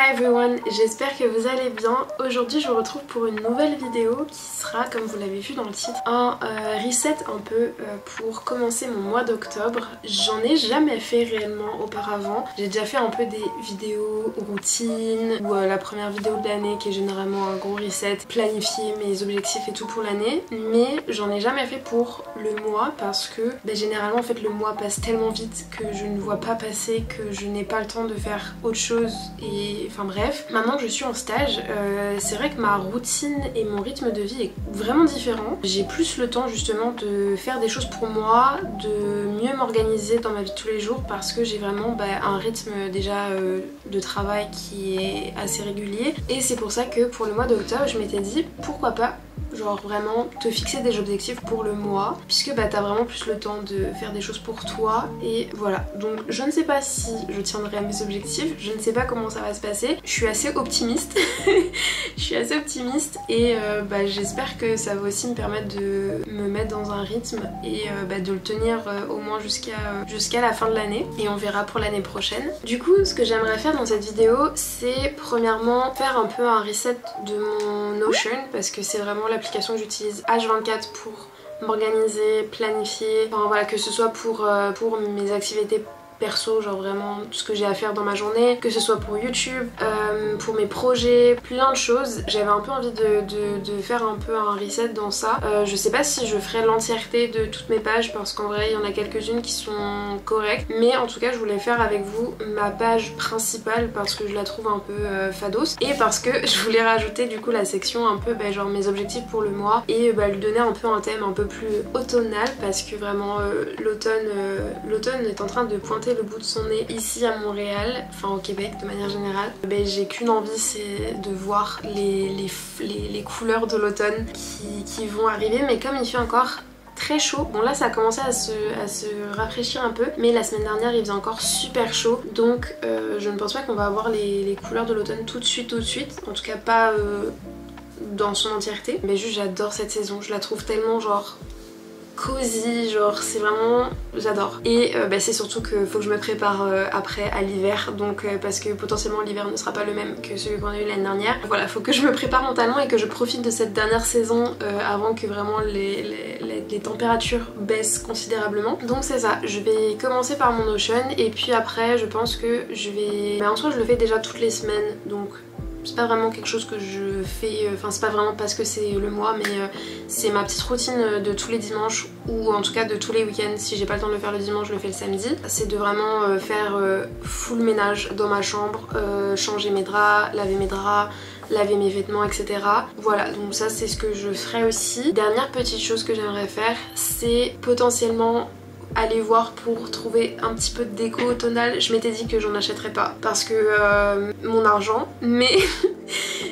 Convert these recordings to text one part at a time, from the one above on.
Hi everyone, j'espère que vous allez bien. Aujourd'hui je vous retrouve pour une nouvelle vidéo qui sera, comme vous l'avez vu dans le titre, un reset un peu pour commencer mon mois d'octobre. J'en ai jamais fait réellement auparavant. J'ai déjà fait un peu des vidéos routines ou la première vidéo de l'année qui est généralement un gros reset, planifier mes objectifs et tout pour l'année, mais j'en ai jamais fait pour le mois parce que généralement en fait le mois passe tellement vite que je ne vois pas passer, que je n'ai pas le temps de faire autre chose et enfin bref. Maintenant que je suis en stage, c'est vrai que ma routine et mon rythme de vie est vraiment différent. J'ai plus le temps justement de faire des choses pour moi, de mieux m'organiser dans ma vie de tous les jours parce que j'ai vraiment un rythme déjà de travail qui est assez régulier et c'est pour ça que pour le mois d'octobre je m'étais dit pourquoi pas genre vraiment te fixer des objectifs pour le mois puisque t'as vraiment plus le temps de faire des choses pour toi et voilà. Donc je ne sais pas si je tiendrai à mes objectifs, je ne sais pas comment ça va se passer, je suis assez optimiste je suis assez optimiste et j'espère que ça va aussi me permettre de me mettre dans un rythme et de le tenir au moins jusqu'à la fin de l'année et on verra pour l'année prochaine. Du coup ce que j'aimerais faire dans cette vidéo c'est premièrement faire un peu un reset de mon Notion parce que c'est vraiment l'application que j'utilise H24 pour m'organiser, planifier, enfin voilà, que ce soit pour mes activités perso, genre vraiment tout ce que j'ai à faire dans ma journée, que ce soit pour YouTube, pour mes projets, plein de choses. J'avais un peu envie de faire un peu un reset dans ça. Je sais pas si je ferai l'entièreté de toutes mes pages parce qu'en vrai il y en a quelques-unes qui sont correctes, mais en tout cas je voulais faire avec vous ma page principale parce que je la trouve un peu fados et parce que je voulais rajouter du coup la section un peu genre mes objectifs pour le mois et lui donner un peu un thème un peu plus automnal parce que vraiment l'automne est en train de pointer le bout de son nez ici à Montréal, enfin au Québec de manière générale. J'ai qu'une envie, c'est de voir les couleurs de l'automne qui vont arriver, mais comme il fait encore très chaud. Bon là ça a commencé à se rafraîchir un peu mais la semaine dernière il faisait encore super chaud donc je ne pense pas qu'on va avoir les couleurs de l'automne tout de suite, en tout cas pas dans son entièreté, mais juste j'adore cette saison, je la trouve tellement genre cosy, genre c'est vraiment, j'adore. Et c'est surtout que faut que je me prépare après à l'hiver, donc parce que potentiellement l'hiver ne sera pas le même que celui qu'on a eu l'année dernière. Voilà, faut que je me prépare mentalement et que je profite de cette dernière saison avant que vraiment les températures baissent considérablement. Donc c'est ça, je vais commencer par mon Notion et puis après je pense que je vais... en soi je le fais déjà toutes les semaines, donc c'est pas vraiment quelque chose que je fais, enfin c'est pas vraiment parce que c'est le mois, mais c'est ma petite routine de tous les dimanches ou en tout cas de tous les week-ends. Si j'ai pas le temps de le faire le dimanche, je le fais le samedi. C'est de vraiment faire full ménage dans ma chambre, changer mes draps, laver mes draps, laver mes vêtements, etc. Voilà, donc ça c'est ce que je ferai aussi. Dernière petite chose que j'aimerais faire, c'est potentiellement aller voir pour trouver un petit peu de déco automnale. Je m'étais dit que j'en achèterais pas parce que mon argent, mais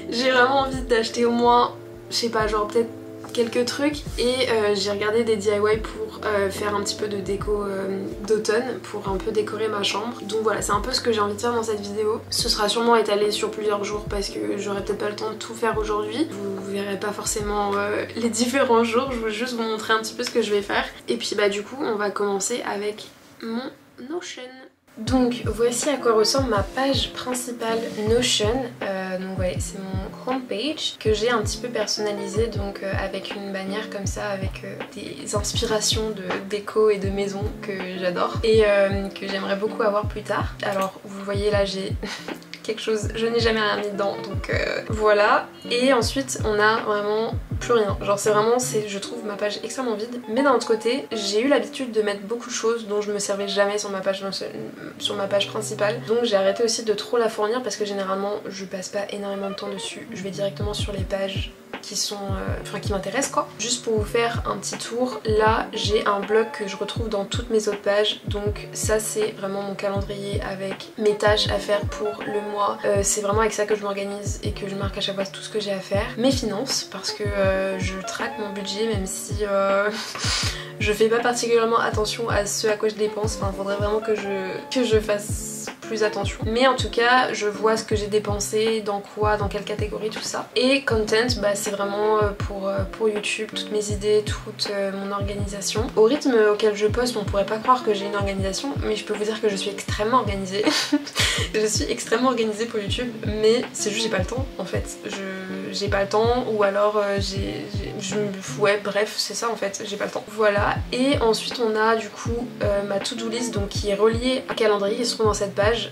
j'ai vraiment envie d'acheter au moins, je sais pas, genre peut-être quelques trucs et j'ai regardé des DIY pour faire un petit peu de déco d'automne pour un peu décorer ma chambre. Donc voilà, c'est un peu ce que j'ai envie de faire dans cette vidéo. Ce sera sûrement étalé sur plusieurs jours parce que j'aurai peut-être pas le temps de tout faire aujourd'hui. Vous verrez pas forcément les différents jours, je veux juste vous montrer un petit peu ce que je vais faire. Et puis du coup on va commencer avec mon Notion. Donc voici à quoi ressemble ma page principale Notion. Donc ouais, c'est mon homepage que j'ai un petit peu personnalisé, donc avec une bannière comme ça avec des inspirations de déco et de maison que j'adore et que j'aimerais beaucoup avoir plus tard. Alors vous voyez là j'ai quelque chose, je n'ai jamais rien mis dedans, donc voilà. Et ensuite on a vraiment plus rien, genre c'est vraiment, je trouve ma page extrêmement vide, mais d'un autre côté j'ai eu l'habitude de mettre beaucoup de choses dont je me servais jamais sur ma page principale, donc j'ai arrêté aussi de trop la fournir parce que généralement je passe pas énormément de temps dessus, je vais directement sur les pages qui sont qui m'intéressent quoi. Juste pour vous faire un petit tour, là j'ai un bloc que je retrouve dans toutes mes autres pages, donc ça c'est vraiment mon calendrier avec mes tâches à faire pour le mois. C'est vraiment avec ça que je m'organise et que je marque à chaque fois tout ce que j'ai à faire. Mes finances, parce que je traque mon budget même si je fais pas particulièrement attention à ce à quoi je dépense, enfin faudrait vraiment que je fasse plus attention. Mais en tout cas je vois ce que j'ai dépensé, dans quoi, dans quelle catégorie, tout ça. Et content, bah c'est vraiment pour YouTube, toutes mes idées, toute mon organisation. Au rythme auquel je poste, on pourrait pas croire que j'ai une organisation, mais je peux vous dire que je suis extrêmement organisée. Je suis extrêmement organisée pour YouTube, mais c'est juste j'ai pas le temps en fait. J'ai pas le temps, ou alors ouais bref c'est ça en fait, j'ai pas le temps. Voilà, et ensuite on a du coup ma to-do list, donc qui est reliée à calendrier, qui se trouve dans cette page,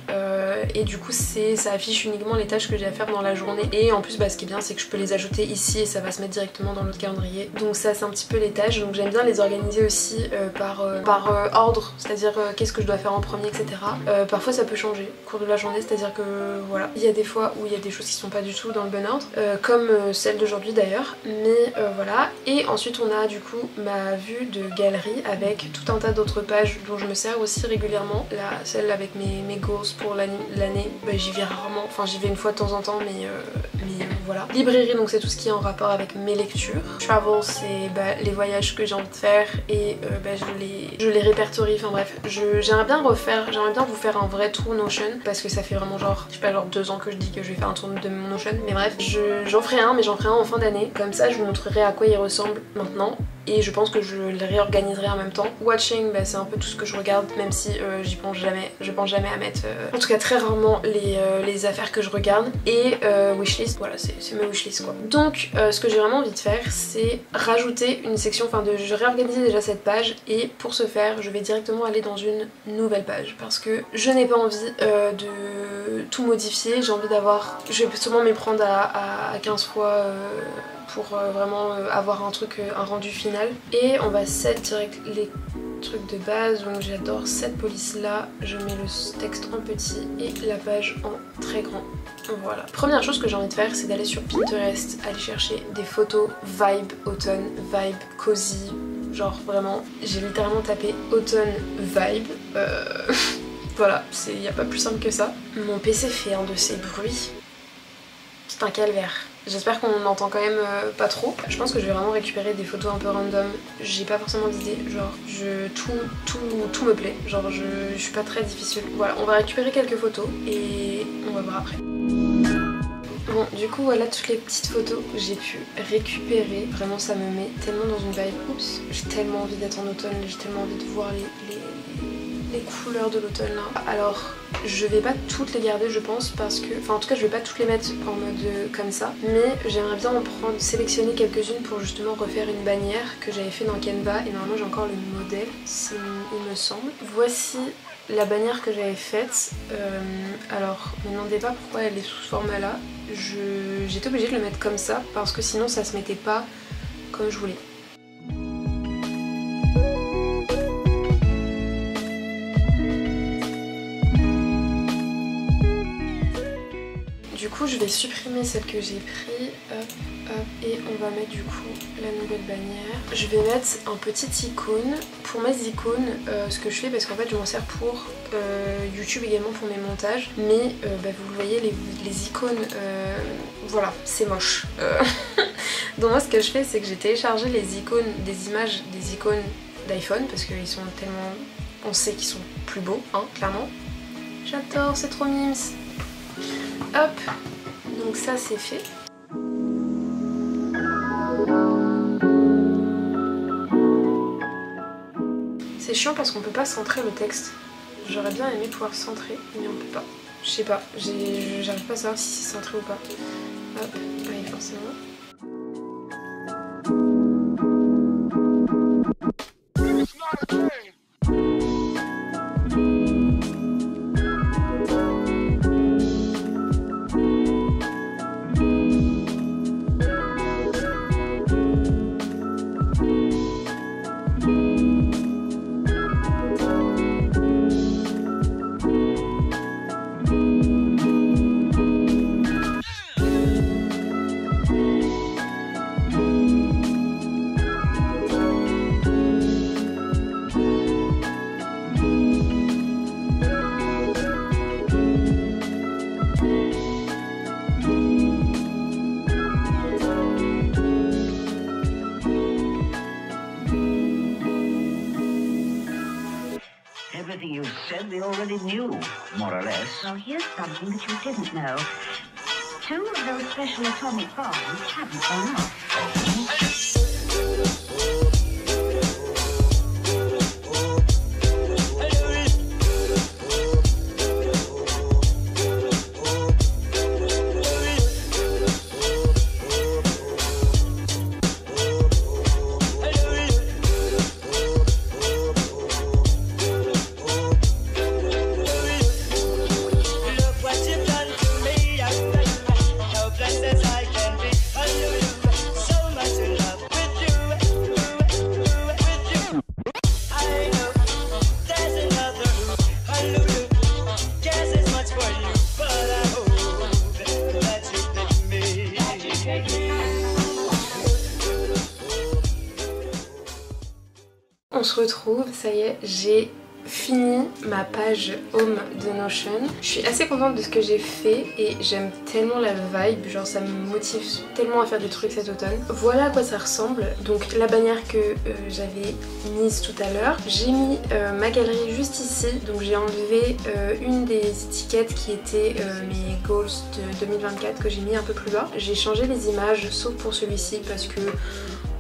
et du coup ça affiche uniquement les tâches que j'ai à faire dans la journée. Et en plus bah, ce qui est bien c'est que je peux les ajouter ici et ça va se mettre directement dans l'autre calendrier. Donc ça c'est un petit peu les tâches, donc j'aime bien les organiser aussi par ordre, c'est-à-dire qu'est-ce que je dois faire en premier, etc. Parfois ça peut changer au cours de la journée, c'est-à-dire que voilà, il y a des fois où il y a des choses qui sont pas du tout dans le bon ordre, comme celle d'aujourd'hui d'ailleurs, mais voilà. Et ensuite on a du coup ma vue de galerie avec tout un tas d'autres pages dont je me sers aussi régulièrement. Là, celle avec mes goals pour l'année, bah, j'y vais rarement, enfin j'y vais une fois de temps en temps, mais voilà. Librairie, donc c'est tout ce qui est en rapport avec mes lectures. Travel, c'est bah, les voyages que j'ai envie de faire et bah, je les répertorie, enfin bref. J'aimerais bien vous faire un vrai tour Notion, parce que ça fait vraiment genre, je sais pas, genre 2 ans que je dis que je vais faire un tour de mon Notion, mais bref, j'en ferai un, mais j'en ferai un en fin d'année. Comme ça je vous montrerai à quoi il ressemble maintenant. Et je pense que je les réorganiserai en même temps. Watching, bah, c'est un peu tout ce que je regarde, même si j'y pense jamais. Je pense jamais à mettre, en tout cas très rarement, les affaires que je regarde. Et wishlist, voilà, c'est mes wishlists quoi. Donc ce que j'ai vraiment envie de faire, c'est rajouter une section, enfin je réorganiser déjà cette page. Et pour ce faire, je vais directement aller dans une nouvelle page, parce que je n'ai pas envie de tout modifier. J'ai envie d'avoir, je vais sûrement m'y prendre à 15 fois pour vraiment avoir un rendu final. Et on va set direct les trucs de base, donc j'adore cette police là, je mets le texte en petit et la page en très grand. Voilà. Première chose que j'ai envie de faire, c'est d'aller sur Pinterest, aller chercher des photos vibe automne, vibe cozy, genre vraiment, j'ai littéralement tapé automne vibe. Voilà, il n'y a pas plus simple que ça. Mon PC fait un de ces bruits, c'est un calvaire. J'espère qu'on entend quand même pas trop. Je pense que je vais vraiment récupérer des photos un peu random. J'ai pas forcément d'idée, genre tout me plaît. Genre je suis pas très difficile. Voilà, on va récupérer quelques photos et on va voir après. Bon, du coup voilà toutes les petites photos que j'ai pu récupérer. Vraiment ça me met tellement dans une vibe. Oups, j'ai tellement envie d'être en automne, j'ai tellement envie de voir les couleurs de l'automne là. Alors je vais pas toutes les garder je pense, parce que, enfin en tout cas je vais pas toutes les mettre en mode comme ça, mais j'aimerais bien en sélectionner quelques-unes pour justement refaire une bannière que j'avais fait dans Canva, et normalement j'ai encore le modèle il me semble. Voici la bannière que j'avais faite. Alors ne me demandez pas pourquoi elle est sous ce format là, j'étais obligée de le mettre comme ça parce que sinon ça se mettait pas comme je voulais. Du coup je vais supprimer celle que j'ai pris, hop, hop, et on va mettre du coup la nouvelle bannière. Je vais mettre un petit icône. Pour mes icônes, ce que je fais, parce qu'en fait je m'en sers pour YouTube également pour mes montages, mais bah, vous le voyez les icônes, voilà, c'est moche. Donc moi ce que je fais c'est que j'ai téléchargé les icônes, des images des icônes d'iPhone, parce qu'ils sont tellement, on sait qu'ils sont plus beaux, hein, clairement. J'adore, c'est trop mimes. Hop, donc ça c'est fait. C'est chiant parce qu'on peut pas centrer le texte. J'aurais bien aimé pouvoir centrer, mais on peut pas. Je sais pas, j'arrive pas à savoir si c'est centré ou pas. Hop, oui forcément. Everything you said we already knew, more or less. Well, here's something that you didn't know. 2 of those special atomic bombs haven't gone off. On se retrouve, ça y est, j'ai fini ma page home de Notion. Je suis assez contente de ce que j'ai fait et j'aime tellement la vibe, genre ça me motive tellement à faire des trucs cet automne. Voilà à quoi ça ressemble. Donc la bannière que j'avais mise tout à l'heure, j'ai mis ma galerie juste ici. Donc j'ai enlevé une des étiquettes qui étaient mes goals de 2024 que j'ai mis un peu plus bas. J'ai changé les images sauf pour celui-ci parce que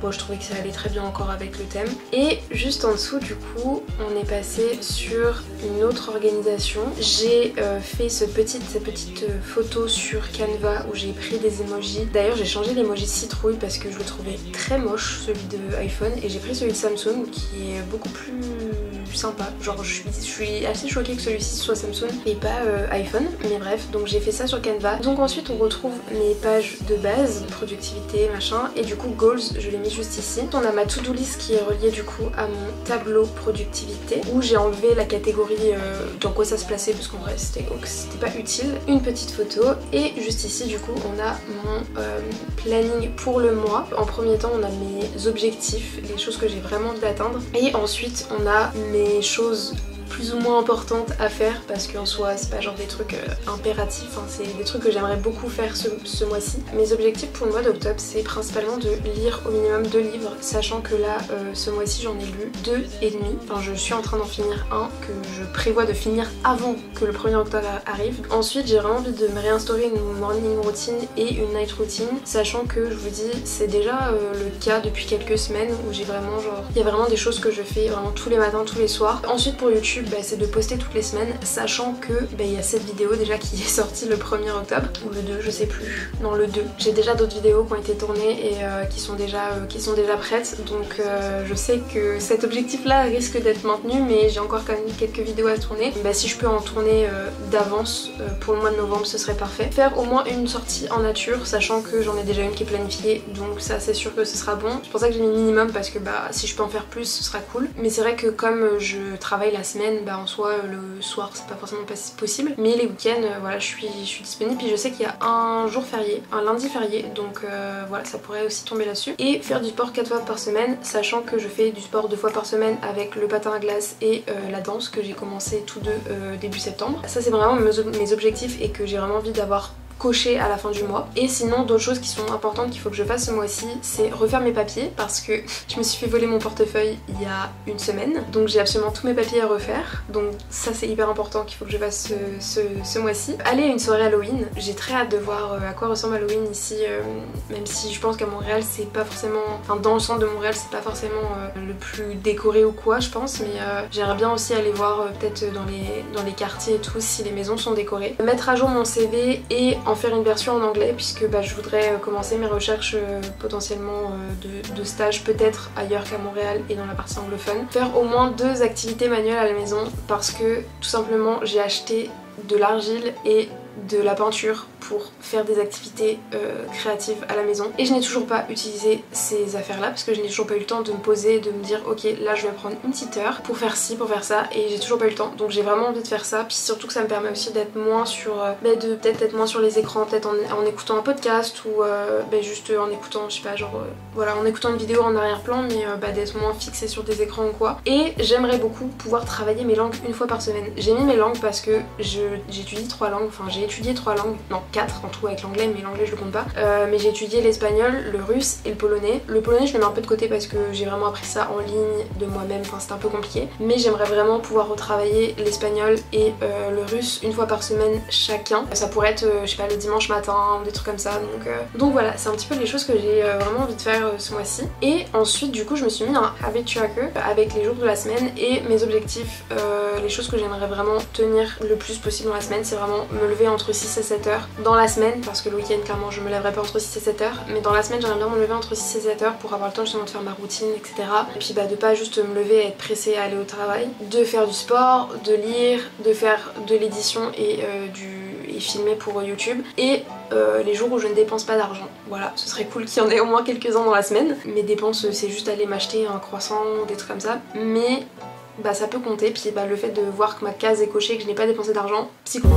bon, je trouvais que ça allait très bien encore avec le thème. Et juste en dessous du coup on est passé sur une autre organisation. J'ai fait cette petite photo sur Canva où j'ai pris des emojis. D'ailleurs j'ai changé l'emoji citrouille parce que je le trouvais très moche celui de iPhone, et j'ai pris celui de Samsung qui est beaucoup plus sympa. Genre je suis assez choquée que celui-ci soit Samsung et pas iPhone, mais bref, donc j'ai fait ça sur Canva. Donc ensuite on retrouve mes pages de base, productivité, machin, et du coup goals je l'ai mis juste ici. On a ma to-do list qui est reliée du coup à mon tableau productivité où j'ai enlevé la catégorie dans quoi ça se plaçait parce qu'en vrai c'était pas utile. Une petite photo, et juste ici du coup on a mon planning pour le mois. En premier temps on a mes objectifs, les choses que j'ai vraiment envie d'atteindre, et ensuite on a mes choses plus ou moins importantes à faire parce qu'en soi c'est pas genre des trucs impératifs, hein, c'est des trucs que j'aimerais beaucoup faire ce mois-ci. Mes objectifs pour le mois d'octobre c'est principalement de lire au minimum 2 livres, sachant que là ce mois-ci j'en ai lu 2 et demi, enfin je suis en train d'en finir un que je prévois de finir avant que le 1er octobre arrive. Ensuite j'ai vraiment envie de me réinstaurer une morning routine et une night routine, sachant que je vous dis c'est déjà le cas depuis quelques semaines où j'ai vraiment genre il y a vraiment des choses que je fais vraiment tous les matins, tous les soirs. Ensuite pour YouTube c'est de poster toutes les semaines, sachant que il y a cette vidéo déjà qui est sortie le 1er octobre ou le 2, je sais plus, non le 2. J'ai déjà d'autres vidéos qui ont été tournées et qui sont déjà prêtes, donc je sais que cet objectif là risque d'être maintenu, mais j'ai encore quand même quelques vidéos à tourner. Si je peux en tourner d'avance pour le mois de novembre ce serait parfait. Faire au moins une sortie en nature, sachant que j'en ai déjà une qui est planifiée, donc ça c'est sûr que ce sera bon. C'est pour ça que j'ai mis minimum parce que si je peux en faire plus ce sera cool, mais c'est vrai que comme je travaille la semaine, en soi le soir c'est pas forcément possible, mais les week-ends voilà je suis disponible. Puis je sais qu'il y a un jour férié, un lundi férié, donc voilà ça pourrait aussi tomber là-dessus. Et faire du sport 4 fois par semaine, sachant que je fais du sport 2 fois par semaine avec le patin à glace et la danse que j'ai commencé tous deux début septembre. Ça c'est vraiment mes objectifs et que j'ai vraiment envie d'avoir coché à la fin du mois. Et sinon d'autres choses qui sont importantes qu'il faut que je fasse ce mois-ci, c'est refaire mes papiers parce que je me suis fait voler mon portefeuille il y a une semaine, donc j'ai absolument tous mes papiers à refaire, donc ça c'est hyper important qu'il faut que je fasse ce mois-ci. Aller à une soirée Halloween, j'ai très hâte de voir à quoi ressemble Halloween ici, même si je pense qu'à Montréal c'est pas forcément, enfin dans le centre de Montréal c'est pas forcément le plus décoré ou quoi je pense, mais j'aimerais bien aussi aller voir peut-être dans les quartiers et tout si les maisons sont décorées. Mettre à jour mon CV et en faire une version en anglais puisque je voudrais commencer mes recherches potentiellement de stage peut-être ailleurs qu'à Montréal et dans la partie anglophone. Faire au moins 2 activités manuelles à la maison parce que tout simplement j'ai acheté de l'argile et de la peinture pour faire des activités créatives à la maison, et je n'ai toujours pas utilisé ces affaires là parce que je n'ai toujours pas eu le temps de me poser et de me dire ok là je vais prendre une petite heure pour faire ci, pour faire ça, et j'ai toujours pas eu le temps, donc j'ai vraiment envie de faire ça. Puis surtout que ça me permet aussi d'être moins sur de peut-être être moins sur les écrans, peut-être en écoutant un podcast ou juste en écoutant je sais pas genre voilà en écoutant une vidéo en arrière-plan, mais d'être moins fixée sur des écrans ou quoi. Et j'aimerais beaucoup pouvoir travailler mes langues une fois par semaine. J'ai mis mes langues parce que j'étudie 3 langues, enfin j'ai j'ai étudié 3 langues, non 4 en tout avec l'anglais, mais l'anglais je le compte pas. Mais j'ai étudié l'espagnol, le russe et le polonais. Le polonais je le mets un peu de côté parce que j'ai vraiment appris ça en ligne de moi-même, enfin c'était un peu compliqué. Mais j'aimerais vraiment pouvoir retravailler l'espagnol et le russe une fois par semaine chacun. Ça pourrait être, je sais pas, le dimanche matin ou des trucs comme ça. Donc voilà, c'est un petit peu les choses que j'ai vraiment envie de faire ce mois-ci. Et ensuite du coup je me suis mis un habit tracker avec les jours de la semaine et mes objectifs, les choses que j'aimerais vraiment tenir le plus possible dans la semaine, c'est vraiment me lever entre 6 et 7 heures dans la semaine, parce que le week-end clairement je me lèverai pas entre 6 et 7 heures, mais dans la semaine j'aimerais bien me lever entre 6 et 7 heures pour avoir le temps justement de faire ma routine, etc. Et puis de pas juste me lever et être pressée à aller au travail, de faire du sport, de lire, de faire de l'édition et filmer pour YouTube, et les jours où je ne dépense pas d'argent. Voilà, ce serait cool qu'il y en ait au moins quelques-uns dans la semaine. Mes dépenses c'est juste aller m'acheter un croissant, des trucs comme ça, mais ça peut compter. Puis le fait de voir que ma case est cochée et que je n'ai pas dépensé d'argent, c'est cool.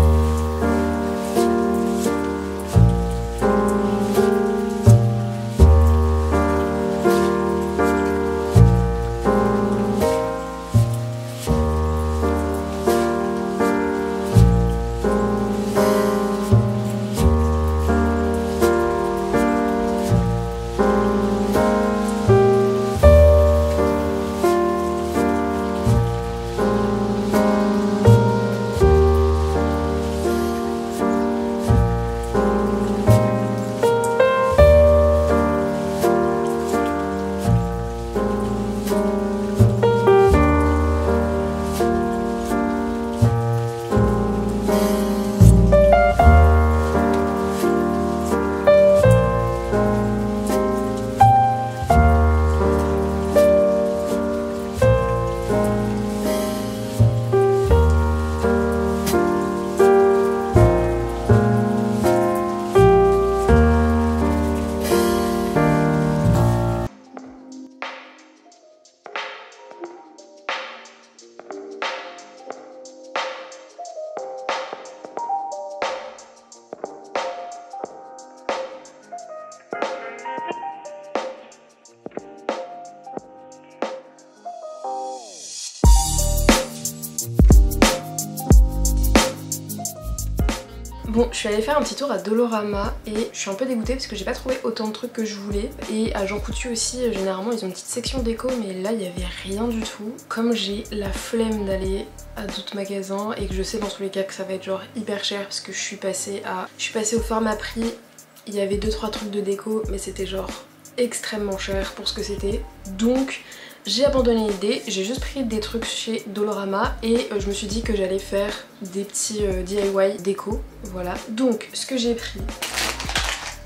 Bon, je suis allée faire un petit tour à Dollarama et je suis un peu dégoûtée parce que j'ai pas trouvé autant de trucs que je voulais. Et à Jean Coutu aussi, généralement ils ont une petite section déco, mais là il y avait rien du tout. Comme j'ai la flemme d'aller à d'autres magasins et que je sais dans tous les cas que ça va être genre hyper cher parce que je suis passée au Pharmaprix, il y avait 2-3 trucs de déco mais c'était genre extrêmement cher pour ce que c'était. Donc j'ai abandonné l'idée, j'ai juste pris des trucs chez Dollarama et je me suis dit que j'allais faire des petits DIY déco, voilà. Donc ce que j'ai pris,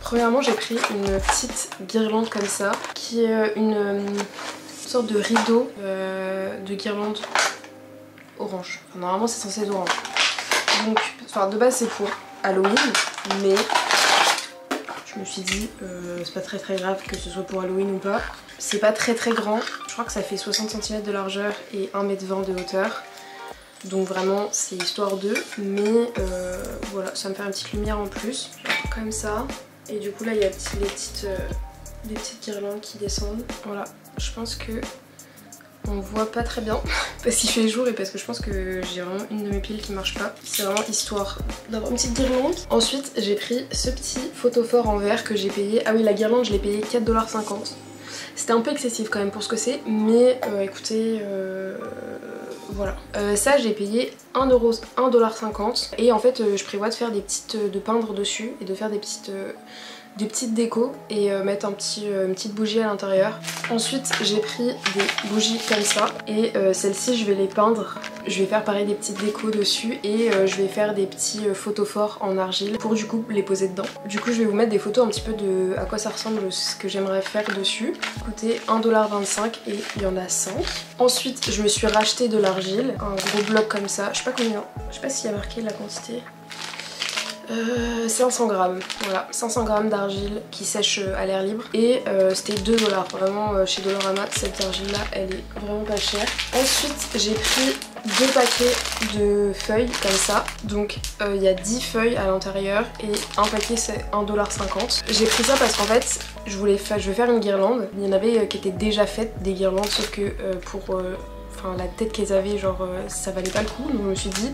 premièrement j'ai pris une petite guirlande comme ça, qui est une sorte de rideau de guirlande orange. Enfin, normalement c'est censé être orange. Donc, de base c'est pour Halloween, mais je me suis dit c'est pas très grave que ce soit pour Halloween ou pas. C'est pas très grand, je crois que ça fait 60 cm de largeur et 1,20 m de hauteur. Donc vraiment c'est histoire d'eux, mais voilà, ça me fait une petite lumière en plus, comme ça. Et du coup là il y a des petites guirlandes qui descendent. Voilà, je pense que on voit pas très bien parce qu'il fait jour et parce que je pense que j'ai vraiment une de mes piles qui marche pas. C'est vraiment histoire d'avoir une petite guirlande. Ensuite j'ai pris ce petit photophore en verre que j'ai payé, ah oui la guirlande je l'ai payé 4,50 $. C'était un peu excessif quand même pour ce que c'est, mais écoutez, voilà. Ça j'ai payé 1,50 $, et en fait je prévois de peindre dessus et de faire des petites décos et mettre une petite bougie à l'intérieur. Ensuite j'ai pris des bougies comme ça et celles-ci je vais les peindre. Je vais faire pareil des petites décos dessus et je vais faire des petits photophores en argile pour du coup les poser dedans. Du coup je vais vous mettre des photos un petit peu de à quoi ça ressemble, ce que j'aimerais faire dessus. Coûtait 1,25 $ et il y en a 5. Ensuite je me suis racheté de l'argile, un gros bloc comme ça, je sais pas combien, je sais pas s'il y a marqué la quantité. 500 grammes, voilà, 500 grammes d'argile qui sèche à l'air libre et c'était 2 $. Vraiment chez Dollarama cette argile là elle est vraiment pas chère. Ensuite j'ai pris 2 paquets de feuilles comme ça, donc il y a 10 feuilles à l'intérieur et un paquet c'est 1,50 $. J'ai pris ça parce qu'en fait je vais faire une guirlande. Il y en avait qui étaient déjà faites des guirlandes, sauf que pour la tête qu'elles avaient, genre ça valait pas le coup, donc je me suis dit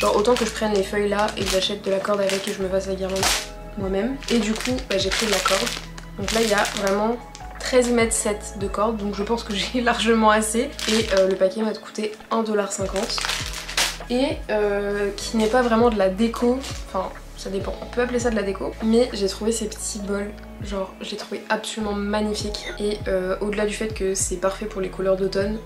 Genre autant que je prenne les feuilles là et que j'achète de la corde avec et je me fasse la guirlande moi-même. Et du coup j'ai pris de la corde. Donc là il y a vraiment 13 mètres 7 de corde, donc je pense que j'ai largement assez. Et le paquet m'a coûté 1,50 $. Et qui n'est pas vraiment de la déco, enfin ça dépend, on peut appeler ça de la déco, mais j'ai trouvé ces petits bols, genre j'ai trouvé absolument magnifiques. Et au-delà du fait que c'est parfait pour les couleurs d'automne,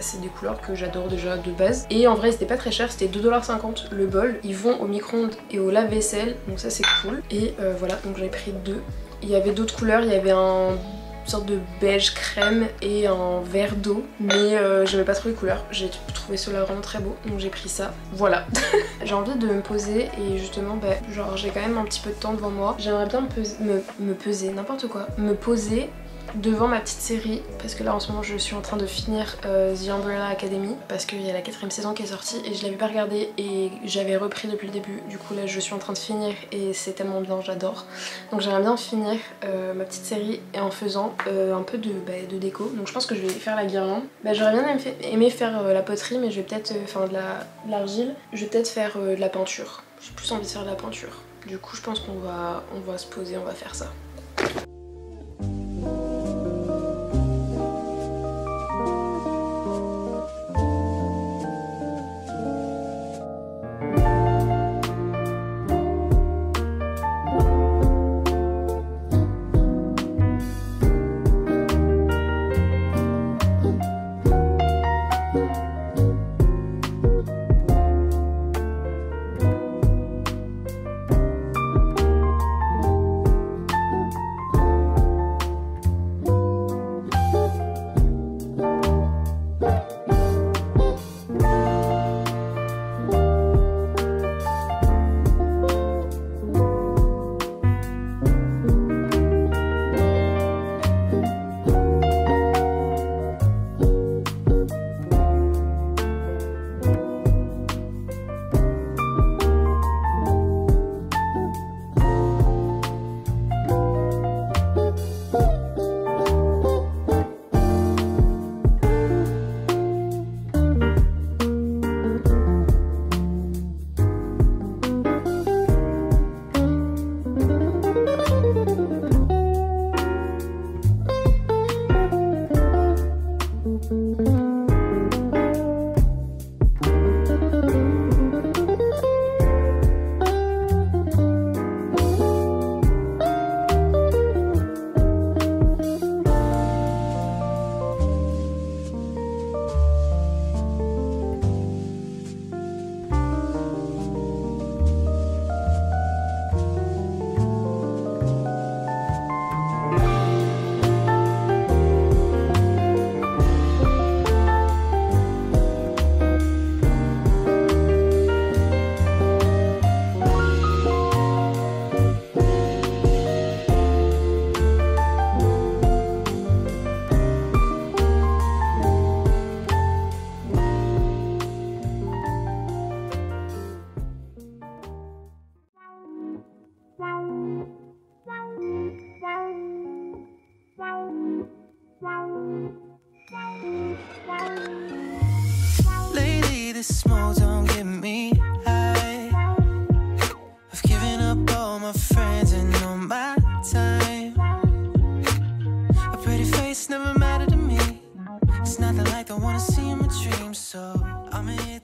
c'est des couleurs que j'adore déjà de base. Et en vrai c'était pas très cher, c'était 2,50 $ le bol. Ils vont au micro-ondes et au lave-vaisselle, donc ça c'est cool. Et voilà, donc j'ai pris 2. Il y avait d'autres couleurs, il y avait une sorte de beige crème et un vert d'eau, mais j'aimais pas trop les couleurs, j'ai trouvé cela vraiment très beau, donc j'ai pris ça, voilà. J'ai envie de me poser et justement genre j'ai quand même un petit peu de temps devant moi, j'aimerais bien me peser, n'importe quoi, me poser devant ma petite série, parce que là en ce moment je suis en train de finir The Umbrella Academy, parce qu'il y a la 4ème saison qui est sortie et je l'avais pas regardée et j'avais repris depuis le début. Du coup là je suis en train de finir et c'est tellement bien, j'adore. Donc j'aimerais bien finir ma petite série et en faisant un peu de déco. Donc je pense que je vais faire la guirlande. J'aurais bien aimé faire la poterie, mais je vais peut-être faire de l'argile. Je vais peut-être faire de la peinture. J'ai plus envie de faire de la peinture. Du coup je pense qu'on va se poser, on va faire ça. Lately this smoke don't get me high. I've given up all my friends and all my time. A pretty face never mattered to me. It's not the light I wanna see in my dreams, so I'm in